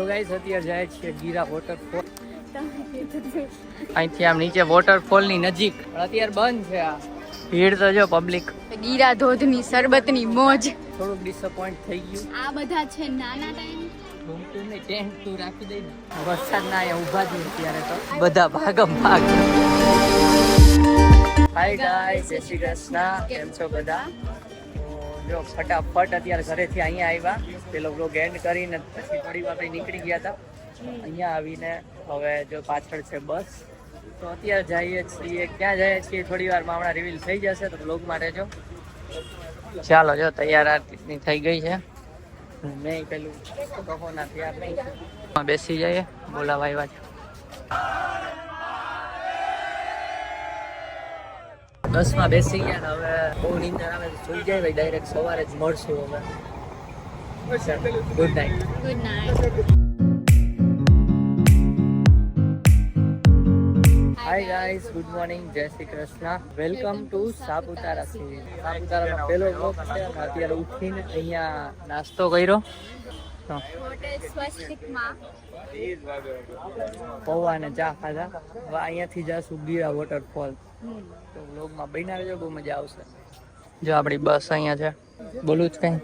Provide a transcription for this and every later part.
Guys અત્યારે જાય છે ગીરા વોટરફોલ. અહીંથી આમ નીચે વોટરફોલ ની નજીક અત્યારે બંધ છે. આ ભીડ તો જો પબ્લિક. ગીરા ધોધની શરબતની મોજ. થોડુંક ડિસઅપોઇન્ટ થઈ ગયું. આ બધા છે નાના ટાઈમ ટેન્ટ તું રાખી દઈ ને વરસાદ ના અહીંયા ઉભા જ અત્યારે તો બધા ભાગમ ભાગ. હાય ગાઈસ, જય શ્રી કૃષ્ણ. કેમ છો બધા? જો ફટાફટ અત્યારે ઘરેથી અહીંયા આવ્યા. પેલો બ્લોગ એન્ડ કરીને પછી થોડી વાર નીકળી ગયા હતા. અહીંયા આવીને હવે જો પાછળ છે બસ. તો અત્યારે જઈએ છીએ. ક્યાં જઈએ છીએ થોડી વારમાં હમણાં રિવીલ થઈ જશે, તો બ્લોગમાં રહેજો. ચાલો જો તૈયાર આરતીની થઈ ગઈ છે. નહીં પેલું કહોના તૈયાર નહીં. બેસી જઈએ, બોલાવા આવ્યા છે. 10 માં બેસી ગયા ને હવે બહુ નીંદર આવે તો સુઈ જાય. ડાયરેક્ટ સવારે જ મળશું હવે. Good night. Good night. Hi guys, good morning, જય Shri Krishna. Welcome to Saputara series. સાપુતારાનો પહેલો બ્લોગ છે. અત્યારે ઉઠીને અહીંયા નાસ્તો કર્યો. હોટેલ સ્વસ્તિકમાં પૌવા અને ચા ખાધા. હવે અહીંયાથી જાશું ગીરા વોટરફોલ. તો વ્લોગમાં બન્યા રહેજો, બહુ મજા આવશે. જો આપણી બસ અહીંયા છે. બોલું જ કંઈ?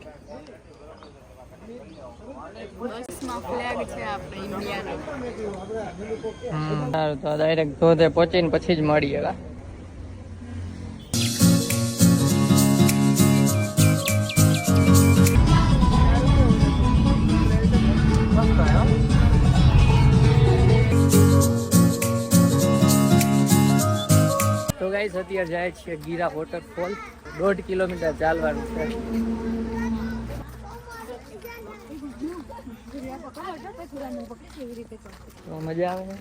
બસમાં ફ્લેગ છે આપણે ઇન્ડિયાનો. સારું, તો ડાયરેક્ટ ધોધે પહોંચીને પછી જ મળીએ. તો ગાઈસ અત્યારે જાય છે ગીરા વોટરફોલ. 1.5 કિલોમીટર ચાલવાનું છે. તો મજા આવે ને?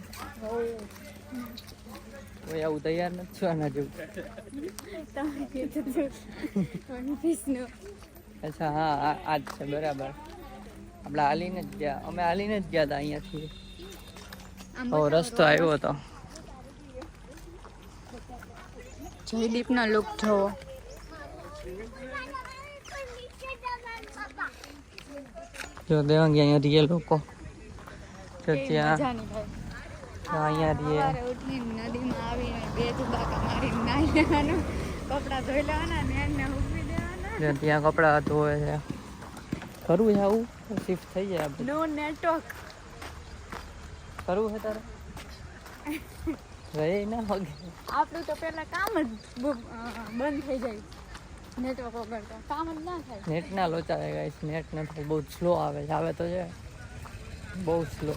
કોઈ આવું તૈયાર નથી છો આના જેવું. અચ્છા, હા આ જ છે, બરાબર. આપણે હાલીને જ ગયા. અમે હાલીને જ ગયા હતા અહીંયાથી. રસ્તો આવ્યો હતો. જયદીપનો લુક જોવો. જો દેવાંગી અહીંયા રીએ લોકો. તો ત્યાં અહીંયા રીએ. નદીમાં આવીને બે ધુબાકા મારીને નાહી લેવાનું, કપડાં ધોઈ લેવાના ને એને ઉભી દેવાના. ત્યાં કપડાં ધોવે છે. કરવું છે આવું? શિફ્ટ થઈ જાય આપણે. નો નેટવર્ક કરવું છે તારે? રહે ના હોગે. આપણું તો પેલા કામ જ બંધ થઈ જાય નેટવર્ક વગર, તો કામ જ ના થાય. નેટ ના લોચા છે ગાઈસ. નેટ નથી, બહુ સ્લો આવે છે. આવે તો છે બહુ સ્લો.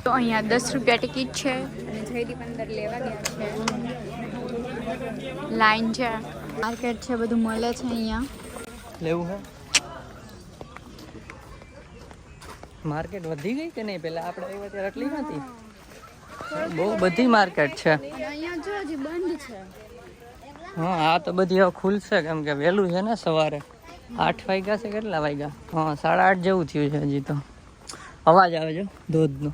તો અહીંયા 10 રૂપિયા ટિકિટ છે અને જયદીપ અંદર લેવા ગયા છે. લાઈન છે, માર્કેટ છે, બધું મળે છે અહીંયા. લેવું છે? માર્કેટ વધી ગઈ કે નહીં? પેલા આપણે આવ્યા ત્યારે આટલી નથી. બહુ બધી માર્કેટ છે. અહીંયા જો હજી બંધ છે. હા, આ તો બધી હવે ખુલશે કેમ કે વહેલું છે ને સવારે. 8 વાગ્યા છે. કેટલા વાગ્યા? હા, 8:30 જેવું થયું છે હજી તો. અવાજ આવે છે ધોધનો.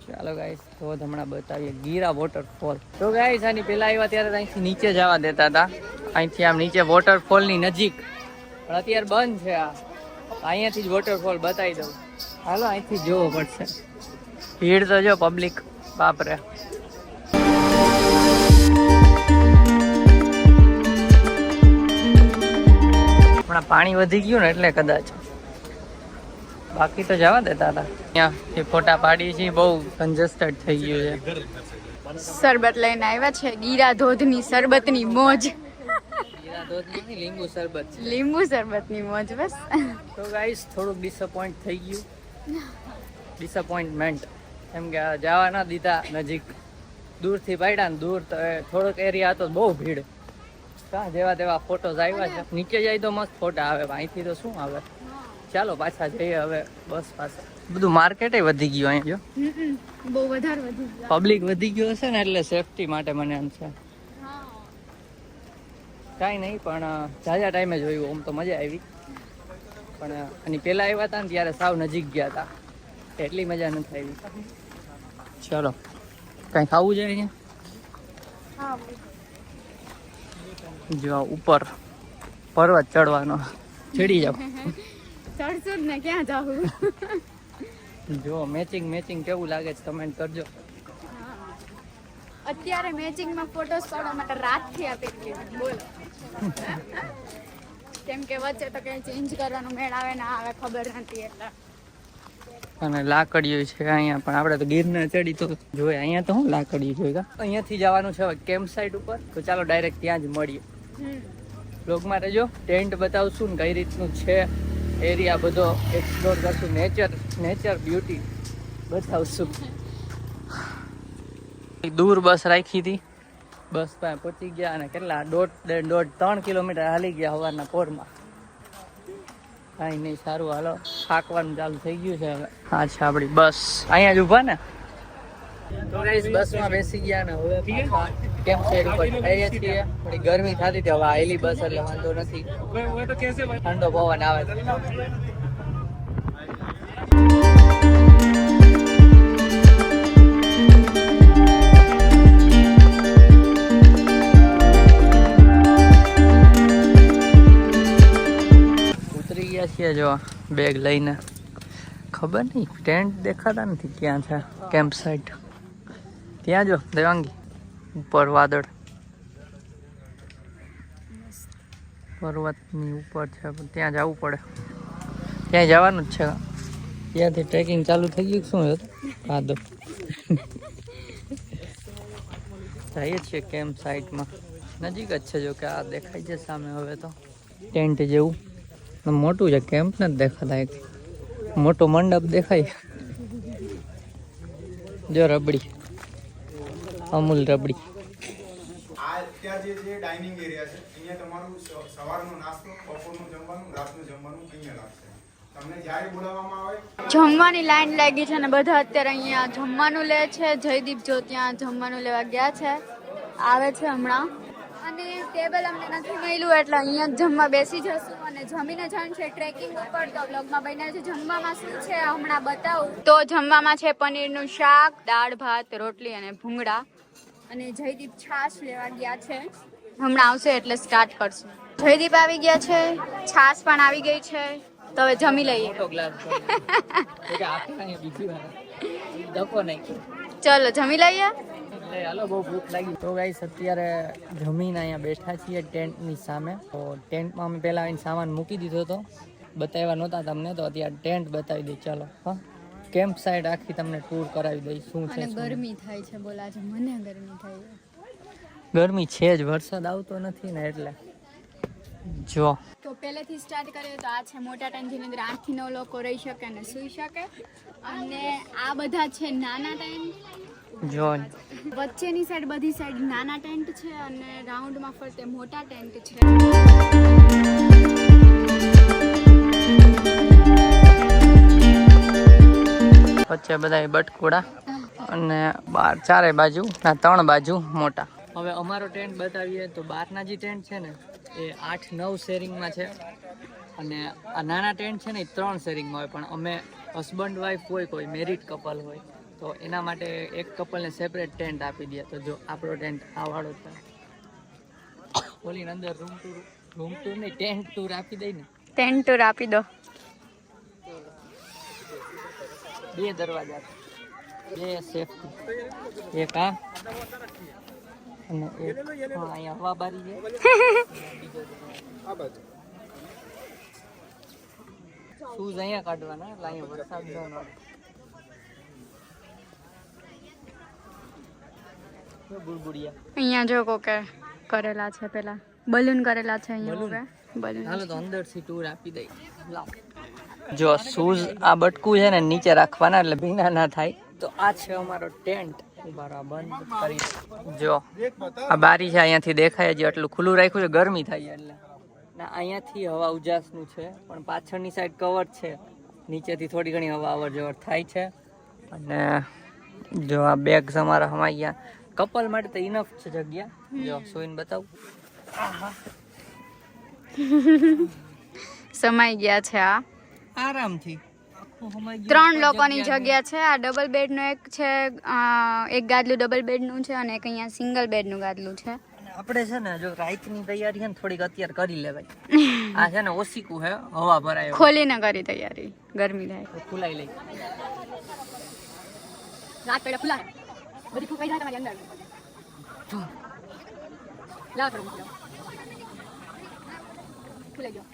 ચાલો ગાઈસ, ધોધ હમણાં બતાવીએ. ગીરા વોટરફોલ. તો ગાઈસ આની પહેલા આવ્યા ત્યારે અહીંથી નીચે જવા દેતા હતા. અહીંથી આમ નીચે વોટરફોલની નજીક, પણ અત્યારે બંધ છે. આ અહીંયાથી જ વોટરફોલ બતાવી દઉં. હાલો, અહીંથી જોવો પડશે. ભીડ તો જો પબ્લિક, બાપરે. હમણાં પાણી વધી ગયું ને એટલે કદાચ, બાકી તો જવા દેતા હતા. અહીંયા ફોટા પાડી છે. બહુ કન્જેસ્ટેડ થઈ ગયું છે. શરબત લઈને આવ્યા છે. ગીરા ધોધની શરબતની મોજ. ગીરા ધોધ નથી, લીંબુ શરબત છે. લીંબુ શરબતની મોજ. બસ. તો ગાઈસ થોડુંક ડિસઅપોઇન્ટ થઈ ગયું. ડિસઅપોઇન્ટમેન્ટ એમ કે જવા ના દીધા નજીક. દૂરથી પાડ્યા ને દૂર તો થોડોક એરિયા હતો, બહુ ભીડ. કાં જેવા તેવા ફોટોઝ આવ્યા છે. નીચે જાય તો મસ્ત ફોટા આવે, અહીંથી તો શું આવે. ચાલો પાછા જઈએ હવે બસ પાસે. બધું માર્કેટે વધી ગયું અહીંયા. બહુ વધારે વધી ગયું. પબ્લિક વધી ગયું હશે ને એટલે સેફટી માટે મને એમ છે. કાંઈ નહીં, પણ જાજા ટાઈમે જોયું. આમ તો મજા આવી, પણ આની પહેલા આવ્યા હતા ને ત્યારે સાવ નજીક ગયા હતા, એટલી મજા નથી આવી. ચાલો, કાંઈ ખાવું છે અહીંયા? જો ઉપર પર્વત ચડવાનો, ચડી જાવ. ચડશું જ ને, ક્યાં જાવું? જો મેચિંગ કેવું લાગે છે કમેન્ટ કરજો. અત્યારે મેચિંગમાં ફોટોસ પાડવા માટે રાતથી આપી દીધી બોલો. કેમ કે વચ્ચે તો કઈ ચેન્જ કરવાનું મેળ આવે ના આવે ખબર નથી એટલે. અને લાકડીઓ છે અહીંયા પણ આપણે તો ગીરના ચડી તો જોઈએ અહીંયા તો હું લાકડીઓ જોઈ અહીંયાથી જવાનું છે કેમ્પ સાઇટ ઉપર તો ચાલો ડાયરેક્ટ ત્યાં જ મળીએ. બ્લોગમાં રહેજો. ટેન્ટ બતાવશું ને કઈ રીતનું છે એરિયા બધો એક્સપ્લોર કરશું. નેચર બ્યુટી બતાવશું. દૂર બસ રાખી હતી, બસ પાસે પહોંચી ગયા અને કેટલા 3 કિલોમીટર હાલી ગયા સવારના પોરમાં. કાંઈ નહીં, સારું હાલો. થાકવાનું ચાલુ થઈ ગયું છે હવે. હા છે આપણી બસ અહીંયા જ ઊભા ને. તો ગાઈસ બસમાં બેસી ગયા ને હવે કેમ્પ સાઇટ ઉપર જઈએ છીએ. થોડી ગરમી થતી હતી, હવે આયેલી બસ એટલે વાંધો નથી. ઠંડો પવન આવે છે. ઉતરી ગયા છીએ જો બેગ લઈને. ખબર નહીં ટેન્ટ દેખાતા નથી ક્યાં છે. કેમ્પ સાઇટ ત્યાં જો દેવાંગી ઉપર વાદળ પર્વતની ઉપર છે પણ ત્યાં જવું પડે. ત્યાં જવાનું જ છે. ત્યાંથી ટ્રેકિંગ ચાલુ થઈ ગયું શું હતું કાદો. જઈએ છીએ કેમ્પ સાઇટમાં. નજીક જ છે જો કે આ દેખાય છે સામે. હવે તો ટેન્ટ જેવું મોટું છે. કેમ્પ નથી દેખાતા. એક મોટો મંડપ દેખાય. જો રબડી અમૂલ રબડી. આ ત્યાં જે ડાઇનિંગ એરિયા છે અહીંયા તમારું સવારનો નાસ્તો, બપોરનું જમવાનું, રાતનું જમવાનું અહીંયા લાગશે. તમને જ્યારે બોલાવવામાં આવે જમવાની લાઈન લાગી છે ને બધા અત્યારે અહીંયા જમવાનું લે છે. જયદીપ જો ત્યાં જમવાનું લેવા ગયા છે, આવે છે હમણાં. અને ટેબલ અમને નથી મળ્યું એટલે અહીંયા જ જમવા બેસી જશું અને જમીને જણ છે ટ્રેકિંગ ઉપર. તો બ્લોગમાં બન્યા છે. જમવામાં શું છે હમણાં બતાવું. તો જમવામાં છે પનીરનું શાક, દાળ ભાત, રોટલી અને ભૂંગળા. અને જયદીપ છાશ લેવા ગયા છે, હમણાં આવશે એટલે સ્ટાર્ટ કરશું. જયદીપ આવી ગયા છે, છાશ પણ આવી ગઈ છે. તો હવે જમી લઈએ. ચલો જમી લઈએ. હાલો બહુ ભૂખ લાગી. તો ગાઈસ અત્યારે જમીને અહીંયા બેઠા છીએ ટેન્ટની સામે. તો ટેન્ટમાં અમે પહેલા આવીને સામાન મૂકી દીધો હતો, બતાવ્યા નહોતા તમને. તો અત્યારે ટેન્ટ બતાવી દઈ. ચાલો હા, કેમ્પ સાઇટ આખી તમને ટૂર કરાવી દઈ શું છે. ગરમી થાય છે બોલા છે, મને ગરમી થાય. ગરમી છે જ, વરસાદ આવતો નથી ને એટલે. જો તો પહેલેથી સ્ટાર્ટ કરીએ તો આ છે મોટા ટેન્ટ જેની અંદર 8 થી 9 લોકો રહી શકે અને સૂઈ શકે. અને આ બધા છે નાના ટેન્ટ. જો વચ્ચેની સાઈડ બધી સાઈડ નાના ટેન્ટ છે અને રાઉન્ડમાં ફરતે મોટા ટેન્ટ છે. વચ્ચે બધા બટકુડા અને બાર ચારે બાજુ ના 3 બાજુ મોટા. હવે અમારો ટેન્ટ બતાવીએ તો બહારના જે ટેન્ટ છે ને એ 8-9 શેરિંગમાં છે અને આ નાના ટેન્ટ છે ને એ 3 શેરિંગમાં હોય. પણ અમે હસબન્ડ વાઈફ હોય, કોઈ મેરિડ કપલ હોય તો એના માટે એક કપલને સેપરેટ ટેન્ટ આપી દે. તો જો આપણો ટેન્ટ આ વાળો છે. ઓલીની અંદર રૂમ ટૂર નહીં, ટેન્ટ ટૂર આપી દઈ ને. ટેન્ટ ટૂર આપી દો. 2 દરવાજા, 2 સેફટી, એક આ અને એક અહીંયા હવા બારી છે. શૂઝ અહીંયા કાઢવાના એટલે અહીંયા વરસાદ ન આવે. અહીંયા જો કોકે કરેલા છે, પેલા બલૂન કરેલા છે અહીંયા. બલૂન હાલો તો અંદરથી ટૂર આપી દઈ. લાવ જો શૂઝ આ બટકું છે ને નીચે રાખવાના એટલે ભીના ના થાય. તો આ છે અમારો ટેન્ટ. બંધ કરી જો આ બારી છે, અહીંયાથી દેખાય. હજી આટલું ખુલ્લું રાખ્યું છે, ગરમી થાય એટલે. ના અહીંયાથી હવા ઉજાસનું છે પણ પાછળની સાઈડ કવર છે. નીચેથી થોડી ઘણી હવા અવર જવર થાય છે. અને જો આ બેગ્સ અમારા હમાઈ ગયા. કપલ માટે તો ઇનફ છે જગ્યા. જો સોઈને બતાવું. સમાઈ ગયા છે. આ આરામથી 3 લોકોની જગ્યા છે. આ ડબલ બેડ નું એક છે, એક ગાદલું ડબલ બેડ નું છે અને એક અહીંયા સિંગલ બેડ નું ગાદલું છે. આપણે છે ને જો રાઈટની તૈયારી છે ને થોડીક અત્યારે કરી લેવાય. આ છે ને ઓસીકું હે, હવા ભરાય ખોલીને કરી તૈયારી, ગરમી થાય. ખુલાઈ લઈ. રાત પેડા ખુલા બધી ફૂકાઈ જાય તમારી અંદર. લાવ કરો ખુલાઈ ગયો.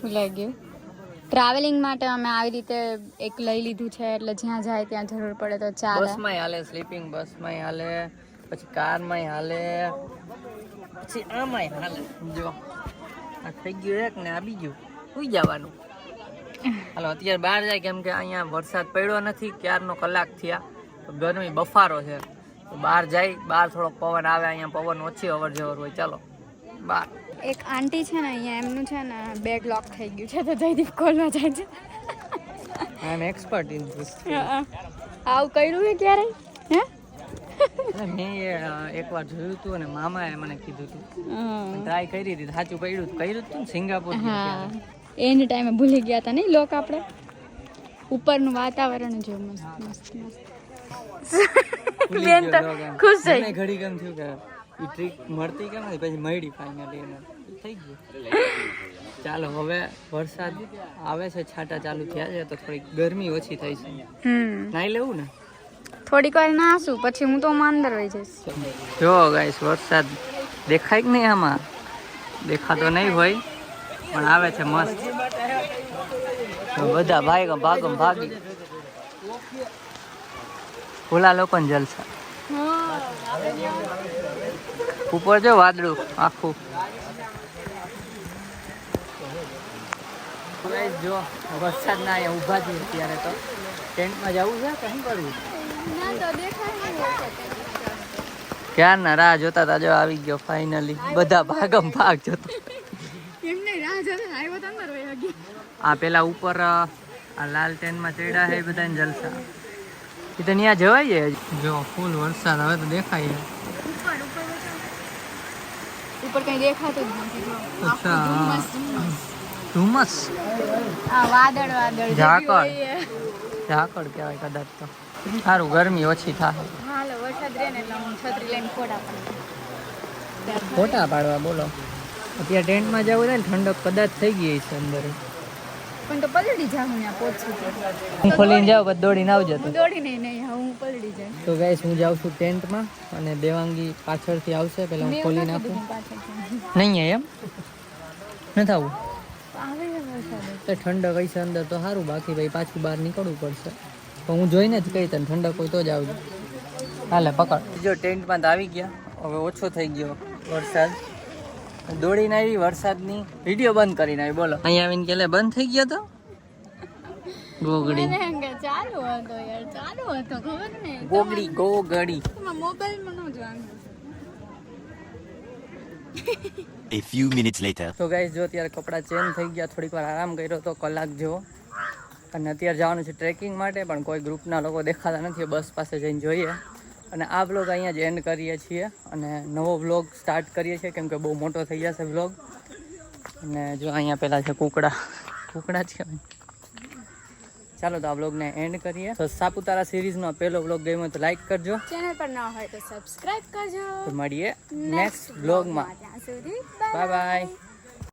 ખુલાઈ ગયું. ટ્રાવેલિંગ માટે અમે આવી રીતે એક લઈ લીધું છે, એટલે જ્યાં જાય ત્યાં જરૂર પડે તો ચાલે. બસમાંય હાલે, સ્લીપિંગ બસમાંય હાલે, પછી કારમાંય હાલે, પછી આમાંય હાલે. જો આ થઈ ગયું એક ને આ બીજું સુઈ જવાનું. હાલો અત્યારે બહાર જાય, કેમ કે અહીંયા વરસાદ પડ્યો નથી, ક્યારનો કલાક થયા, તો ગરમી બફારો છે. તો બહાર જાય, બહાર થોડોક પવન આવે, અહીંયા પવન ઓછી અવર જવર હોય. ચાલો બહાર. એક આંટી છે ને અહીંયા, એમનું છે ને બેડ લોક થઈ ગયું છે, તો જયદીપ ખોલવા જાય છે. આઈ એમ એક્સપર્ટ ઇન ધીસ. આવું કર્યું છે ક્યારે? હે મેં એકવાર જોયું હતું અને મામાએ મને કીધું હતું, ટ્રાય કરી હતી, સાચું કર્યું હતું ને સિંગાપુર. હા, એની ટાઈમે ભૂલી ગયા હતા નહીં લોક આપણે. ઉપરનું વાતાવરણ જો મસ્ત મસ્ત મસ્ત. બેન તો ખુશ થઈ. મને ઘડી કેમ થયું કે ઈ ટ્રીક મળતી કેમ નથી, પછી મળી ફાઇનલી એને થઈ ગયું. ચાલો હવે વરસાદ આવે છે, છાંટા ચાલુ થયા છે, તો થોડી ગરમી ઓછી થઈ છે. નાઈ લેવું ને થોડીક વાર નાસું, પછી હું તો અંદર વહી જઈશ. જો ગાઈસ વરસાદ દેખાય કે નહીં? આમાં દેખાતો નહીં હોય પણ આવે છે મસ્ત. તો બધા ભાગમ ભાગી ભોલા લોકોને જલસા. ઉપર જો વાદળું આખું. જો વરસાદ ના અહીંયા ઊભા છીએ અત્યારે, તો ટેન્ટમાં જવું છે કે શું કરવું? ક્યારના રાહ જોતા હતા, જો આવી ગયો ફાઇનલી. બધા ભાગમ ભાગ જોતા. આ પેલા ઉપર આ લાલ ટેન્ટમાં ચડ્યા છે, બધાને જલસા. એ તો ત્યાં જવાય છે. જો ફૂલ વરસાદ હવે તો દેખાય. ઉપર કઈ દેખાતું જ નથી. અચ્છા, ધુમ્મસ, આ વાદળ વાદળ ઝાકળ કહેવાય કદાચ. તો સારું, ગરમી ઓછી થાય. હાલો વરસાદ રહે ને એટલે હું છત્રી લઈને ફોટા પાડવા. બોલો અત્યારે ટેન્ટમાં જવું છે ને, ઠંડક કદાચ થઈ ગઈ છે અંદર. પણ તો પલળી જાઉં ત્યાં પહોંચું તો. હું ખોલીને જાઉં પછી દોડીને આવજો. હું દોડી નહીં હું પલળી જાય. તો ગાઈસ હું જાઉં છું ટેન્ટમાં અને દેવાંગી પાછળથી આવશે. પહેલા હું ખોલી નાખું. નહીં એમ નથી આવું તો ઠંડક હશે અંદર તો સારું, બાકી ભાઈ પાછું બહાર નીકળવું પડશે. તો હું જોઈને જ કહી તને ઠંડક હોય તો જ આવજો. હાલે પકડ. જો ટેન્ટમાં તો આવી ગયા, હવે ઓછો થઈ ગયો વરસાદ. દોડીને આવી, વરસાદની વિડીયો બંધ કરીને આવી. બોલો અહીંયા આવીને કે બંધ થઈ ગયો તો ગોગડી ચાલુ હતો યાર, ચાલુ હતો ખબર ને. ગોગડી મોબાઈલમાં ન જોવાનું. A few minutes later. તો ગાઈસ જો અત્યારે કપડાં ચેન્જ થઈ ગયા, થોડીક વાર આરામ કર્યો તો કલાક જેવો, અને અત્યારે જવાનું છે ટ્રેકિંગ માટે, પણ કોઈ ગ્રુપના લોકો દેખાતા નથી. બસ પાસે જઈને જોઈએ. અને આ વ્લોગ અહીંયા જ એન્ડ કરીએ છીએ અને નવો વ્લોગ સ્ટાર્ટ કરીએ છીએ, કેમ કે બહુ મોટો થઈ જશે વ્લોગ. અને જો અહીંયા પેલા છે કુકડા જ કહેવાય. ચાલો તો આ વ્લોગને એન્ડ કરીએ. તો સાપુતારા સિરીઝનો પહેલો વ્લોગ ગમ્યો તો લાઈક કરજો, ચેનલ પર ન હોય તો સબસ્ક્રાઇબ કરજો. તો મળીએ નેક્સ્ટ વ્લોગમાં. ત્યાં સુધી બાય બાય.